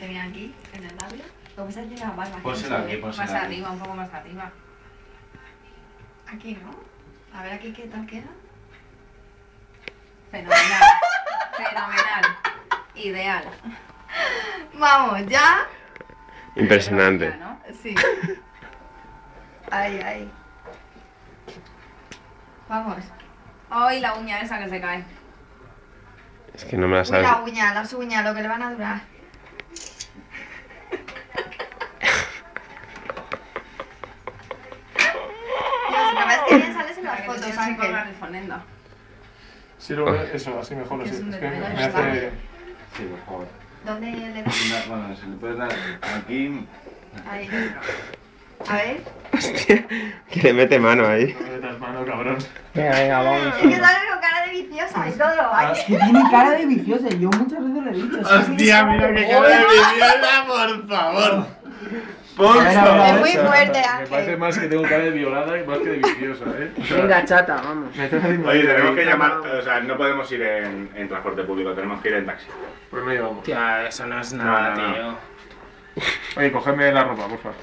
te viene aquí, en el labio. Lo que pasa es que la barba. Pónsela aquí, pónsela Más aquí. arriba, un poco más arriba. Aquí, ¿no? A ver aquí qué tal queda. Fenomenal. Fenomenal. Ideal. Vamos, ya. Impresionante. Ya, ¿no? Sí. Ay, ay. Vamos. Ay, la uña esa que se cae. Es que no me la Uy, sabes. las uñas, lo que le van a durar. Dios, la verdad es que bien sales en las fotos, Ángel. Sí, luego eso, así mejor, Es así. un Es que detalle. me hace... Sí, por favor. ¿Dónde le das? Bueno, se le puede dar aquí. Ahí. A ver. Hostia, que le mete mano ahí. No me metas mano, cabrón. Venga, venga, vamos. Es que sale con cara de viciosa y todo. Ay. Es que tiene cara de viciosa, yo muchas veces le he dicho. Hostia, mira qué cara de viciosa, por favor. Por A ver, Es muy eso. fuerte, Me parece Ángel. más que tengo cara de violada y más que de viciosa, O sea, Venga, chata, vamos. me estás haciendo... Oye, tenemos que llamar, o sea, no podemos ir en transporte público, tenemos que ir en taxi. Pues no llevamos. Tía, eso no es nada, No, no, no. tío. Oye, cógeme la ropa, por favor.